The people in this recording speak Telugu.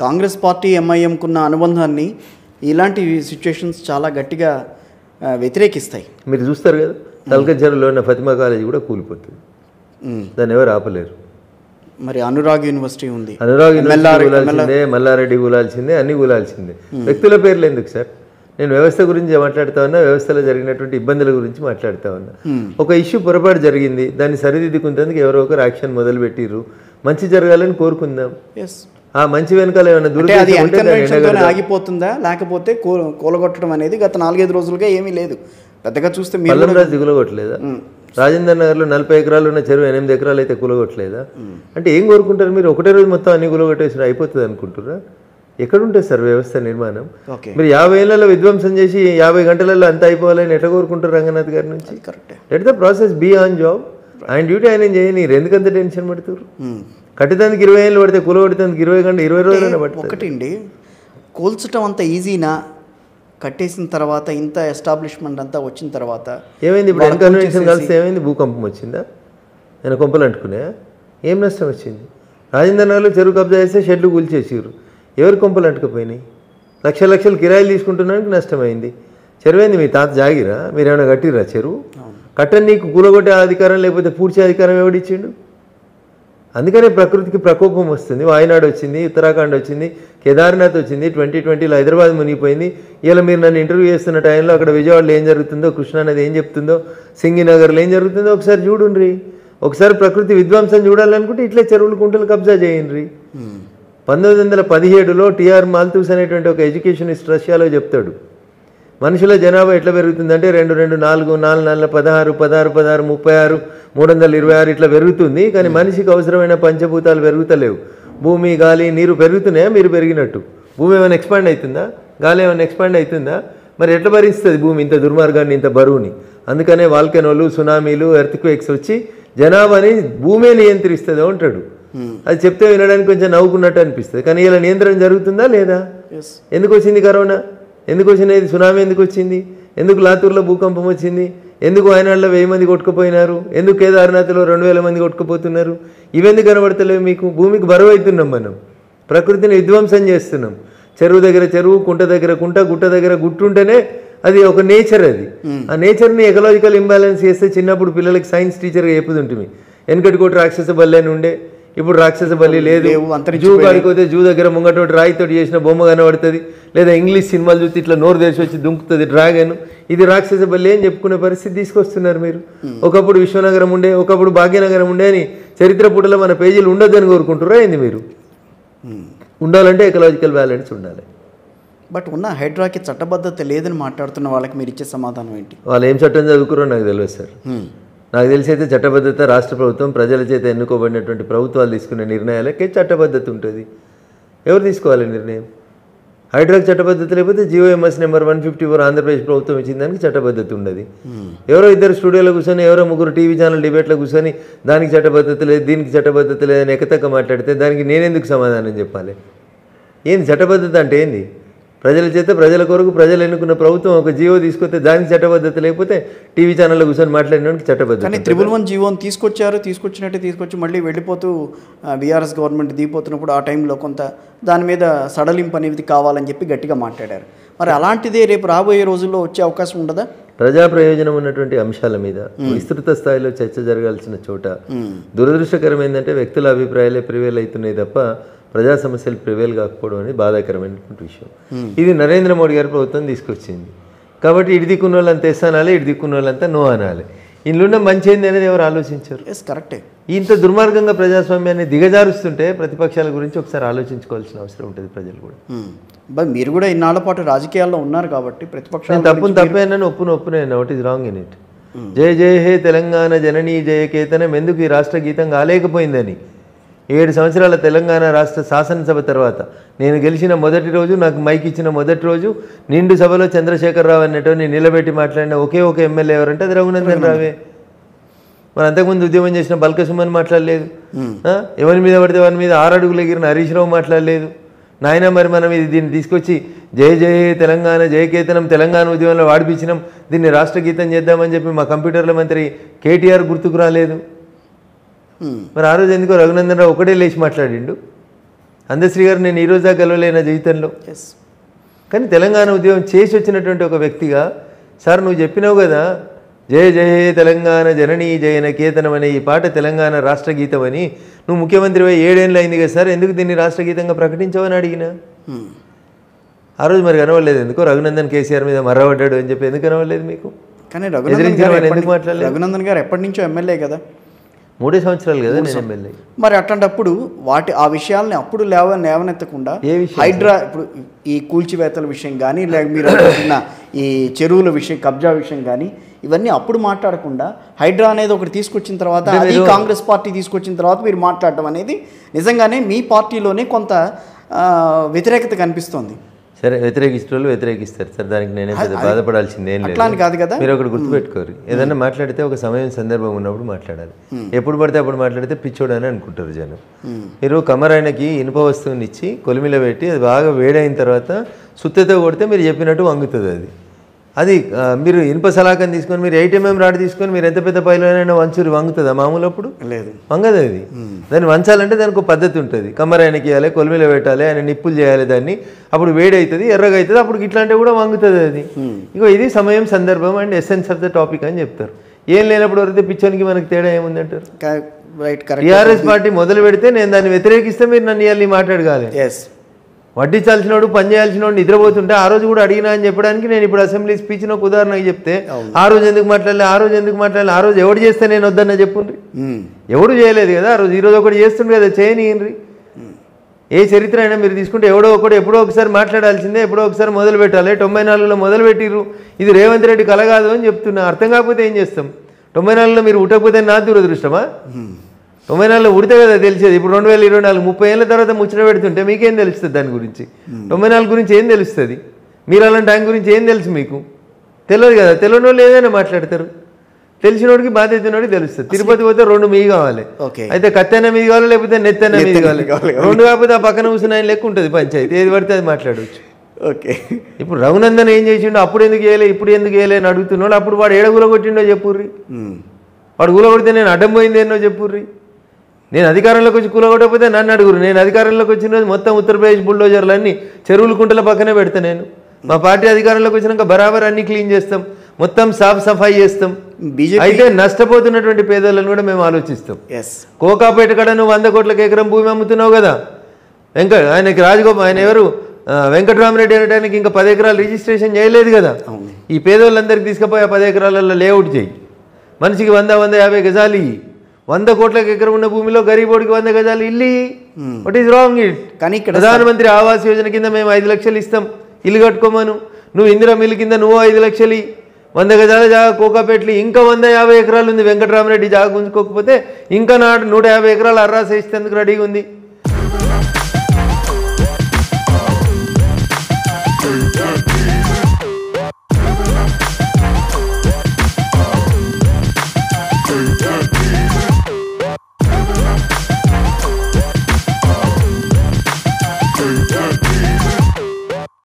కాంగ్రెస్ పార్టీ ఎంఐఎంకున్న అనుబంధాన్ని ఇలాంటి సిచ్యుయేషన్స్ చాలా గట్టిగా వ్యతిరేకిస్తాయి. మీరు చూస్తారు కదా, తలకజ్జరలో ఉన్న ఫతిమా కాలేజీ కూడా కూలిపోతుంది, దాన్ని ఎవరు ఆపలేరు. మరి అనురాగ్ యూనివర్సిటీ ఉంది, అనురాగ్ యూనివర్సిటీ కూలాల్సిందే, మల్లారెడ్డి కూలాల్సిందే, అన్ని కూలాల్సిందే. వ్యక్తుల పేర్లు ఎందుకు సార్? నేను వ్యవస్థ గురించి మాట్లాడుతా ఉన్నా, వ్యవస్థలో జరిగినటువంటి ఇబ్బందుల గురించి మాట్లాడుతూ ఉన్నా. ఒక ఇష్యూ పొరపాటు జరిగింది, దాన్ని సరిదిద్దుకుంటేందుకు ఎవరో ఒకరు యాక్షన్ మొదలు పెట్టిర్రు, మంచి జరగాలని కోరుకుందాం. ఆ మంచి వెనకాల ఏమైనా ఆగిపోతుందా, లేకపోతే కూలగొట్టడం అనేది గత 4-5 రోజులుగా ఏమీ లేదు పెద్దగా చూస్తే. పల్లంరాజు దిగులగొట్టలేదా? రాజేందర్ నగర్లో 40 ఎకరాలు ఉన్న చెరువు 8 ఎకరాలు అయితే కూలగొట్టలేదా? అంటే ఏం కోరుకుంటారు మీరు? ఒకటే రోజు మొత్తం అన్ని కూలగొట్టేసి అయిపోతుంది అనుకుంటారా? ఎక్కడుంటుంది సార్ వ్యవస్థ నిర్మాణం? మీరు 50 ఏళ్లలో విధ్వంసం చేసి 50 గంటలలో అంతా అయిపోవాలని ఎట్లా కోరుకుంటారు రంగనాథ్ గారి నుంచి? Let the process be on job. ఆయన డ్యూటీ ఆయన చేయని, ఎందుకంత టెన్షన్ పడుతున్నారు? కట్టేదానికి 20 ఏళ్ళు పడితే కూలగొట్టేందుకు 20 రోజులైనా పడుతుంది. ఒకటి అండి, కూల్చడం అంత ఈజీనా? కట్టేసిన తర్వాత ఇంత ఎస్టాబ్లిష్మెంట్ అంతా వచ్చిన తర్వాత ఏమైంది? ఇప్పుడు ఎన్కన్వెన్షన్ కలిసి ఏమైంది? భూకంపం వచ్చిందా? నేను కొంపలు అంటుకునే ఏం నష్టం వచ్చింది? రాజేంద్ర నగర్లో చెరువు కబ్జా చేస్తే షెడ్లు కూల్చేసారు, ఎవరు కొంపలు అంటుకుపోయినాయి? లక్షలు కిరాయిలు తీసుకుంటున్నానికి నష్టమైంది. చెరువైంది మీ తాత జాగిరా? మీరు ఏమైనా కట్టిరా చెరువు? కట్టని నీకు కూలగొట్టే అధికారం లేకపోతే పూడ్చే అధికారం ఎవడిచ్చిండు? అందుకనే ప్రకృతికి ప్రకోపం వస్తుంది. వాయనాడు వచ్చింది, ఉత్తరాఖండ్ వచ్చింది, కేదార్నాథ్ వచ్చింది, 2020లో హైదరాబాద్ మునిగిపోయింది. ఇలా మీరు నన్ను ఇంటర్వ్యూ చేస్తున్న టైంలో అక్కడ విజయవాడలో ఏం జరుగుతుందో, కృష్ణానది ఏం చెప్తుందో, సింగినగర్లో ఏం జరుగుతుందో ఒకసారి చూడుండ్రి. ఒకసారి ప్రకృతి విధ్వంసం చూడాలనుకుంటే ఇట్లే చెరువులు కుంటలు కబ్జా చేయండి. 1917లో టిఆర్ మాల్తూస్ అనేటువంటి ఒక ఎడ్యుకేషనిస్ట్ రష్యాలో చెప్తాడు, మనుషుల జనాభా ఎట్లా పెరుగుతుందంటే 2, 4, 4, 4, 16, 16, 16, 36, 326 ఇట్లా పెరుగుతుంది. కానీ మనిషికి అవసరమైన పంచభూతాలు పెరుగుతలేవు. భూమి, గాలి, నీరు పెరుగుతున్నాయా? మీరు పెరిగినట్టు. భూమి ఏమైనా ఎక్స్పాండ్ అవుతుందా? గాలి ఏమైనా ఎక్స్పాండ్ అవుతుందా? మరి ఎట్లా భరిస్తుంది భూమి ఇంత దుర్మార్గాన్ని, ఇంత బరువుని? అందుకనే వాల్కెనోలు, సునామీలు, ఎర్త్క్వేక్స్ వచ్చి జనాభాని భూమే నియంత్రిస్తుందో అంటాడు. అది చెప్తే వినడానికి కొంచెం నవ్వుకున్నట్టు అనిపిస్తుంది, కానీ ఇలా నియంత్రణ జరుగుతుందా లేదా? ఎందుకు వచ్చింది కరోనా? ఎందుకు వచ్చినది సునామీ? ఎందుకు వచ్చింది? ఎందుకు లాతూర్లో భూకంపం వచ్చింది? ఎందుకు వాయనాడులో 1000 మంది కొట్టుకుపోయినారు? ఎందుకు కేదార్నాథ్లో 2000 మంది కొట్టుకుపోతున్నారు? ఇవెందుకు కనబడతలేవు మీకు? భూమికి బరువు అవుతున్నాం మనం, ప్రకృతిని విధ్వంసం చేస్తున్నాం. చెరువు దగ్గర చెరువు, కుంట దగ్గర కుంట, గుట్ట దగ్గర గుట్టు ఉంటేనే అది ఒక నేచర్. అది ఆ నేచర్ని ఎకలాజికల్ ఇంబ్యాలెన్స్ చేస్తే చిన్నప్పుడు పిల్లలకి సైన్స్ టీచర్గా చెప్పుతుంటుంది. వెనకటి కోటి రాక్షస బల్లి అని ఉండే, ఇప్పుడు రాక్షస బల్లి లేదు. జూ కాడికి పోతే జూ దగ్గర ముంగటోటి రాయితోటి చేసిన బొమ్మ కనబడుతుంది, లేదా ఇంగ్లీష్ సినిమాలు చూస్తే ఇట్లా నోరు తెరిచి వచ్చి దుంకుతుంది డ్రాగన్, ఇది రాక్షస బల్లి అని చెప్పుకునే పరిస్థితి తీసుకొస్తున్నారు మీరు. ఒకప్పుడు విశ్వనగరం ఉండే, ఒకప్పుడు భాగ్యనగరం ఉండే అని చరిత్ర పుటలో మన పేజీలు ఉండొద్దని కోరుకుంటారా ఏంది మీరు? ఉండాలంటే ఎకలాజికల్ బ్యాలెన్స్ ఉండాలి. బట్ ఉన్న హైడ్రాకి చట్టబద్ధత లేదని మాట్లాడుతున్న వాళ్ళకి మీరు ఇచ్చే సమాధానం ఏంటి? వాళ్ళు ఏం చట్టం చదువుకురో నాకు తెలియదు సార్. నాకు తెలిసి అయితే చట్టబద్ధత రాష్ట్ర ప్రభుత్వం, ప్రజల చేత ఎన్నుకోబడినటువంటి ప్రభుత్వాలు తీసుకునే నిర్ణయాలకే చట్టబద్ధత ఉంటుంది. ఎవరు తీసుకోవాలి నిర్ణయం? హైడ్రాక్ చట్టబద్ధత లేకపోతే GOMS నెంబర్ 154 ఆంధ్రప్రదేశ్ ప్రభుత్వం ఇచ్చిన దానికి చట్టబద్ధత ఉండదు. ఎవరో 2 స్టూడియోలో కూర్చొని, ఎవరో 3 టీవీ ఛానల్ డిబేట్లో కూర్చొని దానికి చట్టబద్ధత లేదు, దీనికి చట్టబద్ధత లేదని ఎకతక్క మాట్లాడితే దానికి నేనెందుకు సమాధానం చెప్పాలి? ఏంది చట్టబద్ధత అంటే? ఏంది? ప్రజల చేత, ప్రజల కొరకు ప్రజలు ఎన్నుకున్న ప్రభుత్వం ఒక జీవో తీసుకొస్తే దానికి చట్టబద్ధత లేకపోతే టీవీ ఛానల్లో కూర్చొని మాట్లాడినానికి చట్టబద్ధత. కానీ 311 జీవోని తీసుకొచ్చినట్టే తీసుకొచ్చి మళ్ళీ వెళ్ళిపోతూ బీఆర్ఎస్ గవర్నమెంట్ దిగిపోతున్నప్పుడు ఆ టైంలో కొంత దాని మీద సడలింపు అనేది కావాలని చెప్పి గట్టిగా మాట్లాడారు. మరి అలాంటిదే రేపు రాబోయే రోజుల్లో వచ్చే అవకాశం ఉండదా? ప్రజా ప్రయోజనం ఉన్నటువంటి అంశాల మీద విస్తృత స్థాయిలో చర్చ జరగాల్సిన చోట దురదృష్టకరం ఏంటంటే వ్యక్తుల అభిప్రాయాలే ప్రివేల్ అవుతున్నాయి తప్ప ప్రజా సమస్యలు ప్రివేల్ కాకపోవడం అనేది బాధాకరమైనటువంటి విషయం. ఇది నరేంద్ర మోడీ గారి ప్రభుత్వం తీసుకొచ్చింది కాబట్టి ఇటు దిక్కున్న వాళ్ళంతా ఎస్ అనాలి, ఇటు దిక్కున్న వాళ్ళంతా నో అనాలి. ఇందులో మంచి ఏంది అనేది ఎవరు ఆలోచించారు? కరెక్టే. ఇంత దుర్మార్గంగా ప్రజాస్వామ్యాన్ని దిగజారుస్తుంటే ప్రతిపక్షాల గురించి ఒకసారి ఆలోచించుకోవాల్సిన అవసరం ఉంటుంది ప్రజలు కూడా. మీరు కూడా ఇన్నాళ్ల పాటు రాజకీయాల్లో ఉన్నారు కాబట్టి ప్రతిపక్షాలు తప్పేనని ఒప్పునైనా what is wrong in it? జయ జయ హే తెలంగాణ జననీ జయ కేతనం ఎందుకు ఈ రాష్ట్ర గీతం కాలేకపోయిందని 7 సంవత్సరాల తెలంగాణ రాష్ట్ర శాసనసభ తర్వాత నేను గెలిచిన మొదటి రోజు, నాకు మైక్ ఇచ్చిన మొదటి రోజు నిండు సభలో చంద్రశేఖరరావు అన్నటువంటి నిలబెట్టి మాట్లాడిన ఒకే ఒక ఎమ్మెల్యే ఎవరంటే అది రఘునందన్ రావే. మరి అంతకుముందు ఉద్యమం చేసిన బల్కసుమన్ మాట్లాడలేదు, ఎవరి మీద పడితే వారి మీద 6 అడుగులు ఎగిరిన హరీష్ రావు మాట్లాడలేదు. నాయన మరి మనం ఇది దీన్ని తీసుకొచ్చి జయ జయ తెలంగాణ జయకేతనం తెలంగాణ ఉద్యమంలో వాడిపించినాం, దీన్ని రాష్ట్ర గీతం చేద్దామని చెప్పి మా కంప్యూటర్ల మంత్రి కేటీఆర్ గుర్తుకు రాలేదు. మరి ఆ రోజు ఎందుకో రఘునందన్ రావు ఒకటే లేచి మాట్లాడిండు. అందశ్రీ గారు నేను ఈరోజు దాకా గెలవలేనా జీవితంలో. ఎస్. కానీ తెలంగాణ ఉద్యమం చేసి వచ్చినటువంటి ఒక వ్యక్తిగా సార్ నువ్వు చెప్పినావు కదా, జయ జయ తెలంగాణ జననీ జయన కేతనం అనే ఈ పాట తెలంగాణ రాష్ట్ర గీతం అని. నువ్వు ముఖ్యమంత్రి 7 ఏళ్ళు అయింది కదా సార్, ఎందుకు దీన్ని రాష్ట్ర గీతంగా ప్రకటించావని అడిగినా. ఆ రోజు మరి కనవలేదు ఎందుకో, రఘునందన్ కేసీఆర్ మీద మర్రబడ్డాడు అని చెప్పి ఎందుకు కనవలేదు మీకు? కానీ ఎందుకు మాట్లాడలేదు? రఘునందన్ గారు ఎప్పటి నుంచో ఎమ్మెల్యే కదా, 3 సంవత్సరాలు కదా నేను ఎమ్మెల్యే. మరి అట్లాంటప్పుడు ఆ విషయాల్ని అప్పుడు లేవనెత్తకుండా ఏ విషయం? హైడ్రా ఇప్పుడు ఈ కూల్చివేతల విషయం కానీ, లేక మీరు అనుకుంటున్న ఈ చెరువుల విషయం, కబ్జా విషయం కానీ, ఇవన్నీ అప్పుడు మాట్లాడకుండా హైడ్రా అనేది ఒకటి తీసుకొచ్చిన తర్వాత, అది కాంగ్రెస్ పార్టీ తీసుకొచ్చిన తర్వాత మీరు మాట్లాడటం అనేది నిజంగానే మీ పార్టీలోనే కొంత వ్యతిరేకత కనిపిస్తోంది. సరే, వ్యతిరేకిస్తారు వ్యతిరేకిస్తారు సార్, దానికి నేనే పెద్ద బాధపడాల్సింది ఏం లేదు. కాదు కదా, మీరు ఒకటి గుర్తుపెట్టుకోరు, ఏదన్నా మాట్లాడితే ఒక సమయం సందర్భం ఉన్నప్పుడు మాట్లాడాలి. ఎప్పుడు పడితే అప్పుడు మాట్లాడితే పిచ్చోడు అని అనుకుంటారు జనం. మీరు కమరాయనకి ఇనుప వస్తువుని ఇచ్చి కొలిమిలో పెట్టి అది బాగా వేడైన తర్వాత సుత్తెతో కొడితే మీరు చెప్పినట్టు వంగుతుంది అది. అది మీరు ఇనుప సలాకని తీసుకొని మీరు 8 mm రాడ్ తీసుకొని మీరు ఎంత పెద్ద పైలోనైనా వంచురు వంగుతుందా మామూలు? అప్పుడు లేదు, వంగదు అది. దాన్ని వంచాలంటే దానికి ఒక పద్ధతి ఉంటుంది. కమ్మరాయనకి ఇవ్వాలి, కొలిమిలో పెట్టాలి, ఆయన నిప్పులు చేయాలి దాన్ని, అప్పుడు వేడి అవుతుంది, ఎర్రగా అవుతుంది, అప్పుడు ఇట్లాంటివి కూడా వంగుతుంది అది. ఇగో ఇది సమయం సందర్భం and essence of the topic అని చెప్తారు. ఏం లేనప్పుడు వరితే పిచ్చోనికి మనకి తేడా ఏముంది అంటారు. టీఆర్ఎస్ పార్టీ మొదలు పెడితే నేను దాన్ని వ్యతిరేకిస్తే మీరు నన్ను ఇవాళ మాట్లాడగాలి. వడ్డించాల్సినోడు పని చేయాల్సినోడు నిద్రపోతుంటే ఆ రోజు కూడా అడిగినా అని చెప్పడానికి నేను ఇప్పుడు అసెంబ్లీ స్పీచ్ని ఒక ఉదాహరణకి చెప్తే ఆ రోజు ఎందుకు మాట్లాడలే, ఆ రోజు ఎందుకు మాట్లాడలే, ఆ రోజు ఎవడు చేస్తే నేను వద్దన్న చెప్పుండ్రి. ఎవడు చేయలేదు కదా ఆ రోజు, ఈరోజు ఒకటి చేస్తుండ్రు కదా, చేయనియండ్రి. ఏ చరిత్ర అయినా మీరు తీసుకుంటే ఎవడో ఒకటి ఎప్పుడో ఒకసారి మాట్లాడాల్సిందే, ఎప్పుడో ఒకసారి మొదలు పెట్టాలి. 94లో మొదలు పెట్టిర్రు, ఇది రేవంత్ రెడ్డి కల కాదు అని చెప్తున్నా. అర్థం కాకపోతే ఏం చేస్తాం? 94లో మీరు ఉట్టకపోతే నా దురదృష్టమా? 94లో ఉడితే కదా తెలిసేది. ఇప్పుడు 2024 30 ఏళ్ళ తర్వాత ముచ్చట పెడుతుంటే మీకేం తెలుస్తుంది దాని గురించి? 94 గురించి ఏం తెలుస్తుంది? మీరు అలాంటి టైం గురించి ఏం తెలుసు మీకు? తెలియదు కదా. తెలియని వాళ్ళు ఏదైనా మాట్లాడతారు, తెలిసినోడికి బాధ్యత ఉన్నోడికి తెలుస్తుంది. తిరుపతి పోతే 2 మీ కావాలి, అయితే కత్తెన్న మీది కావాలి, లేకపోతే నెత్తెన్న మీది కావాలి. 2 కాకపోతే ఆ పక్కన కూర్చుని ఆయన లెక్క ఉంటుంది పంచాయతీ, ఏది పడితే అది మాట్లాడవచ్చు. ఓకే, ఇప్పుడు రఘునందన్ ఏం చేసిండో అప్పుడు ఎందుకు చేయలే, ఇప్పుడు ఎందుకు చేయలే అని అడుగుతున్నాడు. అప్పుడు వాడు ఏడగుల కొట్టిండో చెప్పుర్రి, వాడు కూల కొడితే నేను అడ్డం పోయింది ఎన్నో చెప్పుర్రి. నేను అధికారంలోకి వచ్చి కూలగొట్టకపోతే నన్ను అడుగురు. నేను అధికారంలోకి వచ్చిన రోజు మొత్తం ఉత్తరప్రదేశ్ బుల్డోజర్లన్నీ చెరువుల కుంటల పక్కనే పెడతా నేను. మా పార్టీ అధికారంలోకి వచ్చినాక బరాబర్ అన్ని క్లీన్ చేస్తాం, మొత్తం సాఫ్ సఫాయి చేస్తాం. అయితే నష్టపోతున్నటువంటి పేదలను కూడా మేము ఆలోచిస్తాం. కోకాపేట కాడ నువ్వు 100 కోట్లకు ఎకరం భూమి అమ్ముతున్నావు కదా, ఆయనకి రాజగోపాల్, ఆయన ఎవరు, వెంకటరామరెడ్డి అనడానికి ఇంకా 10 ఎకరాలు రిజిస్ట్రేషన్ చేయలేదు కదా. ఈ పేదోళ్ళందరికీ తీసుకుపోయి ఆ 10 ఎకరాలలో లేఅవుట్ చేయి, మనిషికి 100-150 గజాలు ఇయ్యి. 100 కోట్లకు ఎకరం ఉన్న భూమిలో గరీబోడికి 100 గజాలు ఇల్లు. What is wrong it? కానీ ప్రధానమంత్రి ఆవాస్ యోజన కింద మేము 5 లక్షలు ఇస్తాం, ఇల్లు కట్టుకోమను. నువ్వు ఇందిరా మిల్లు కింద నువ్వు 5 లక్షలు 100 గజాల జాగా కోకాపేటలు, ఇంకా 150 ఎకరాలు ఉంది. వెంకటరామరెడ్డి జాగా గుంజుకోకపోతే ఇంకా 150 ఎకరాలు అర్రాస్ వేసేందుకు రెడీగా ఉంది.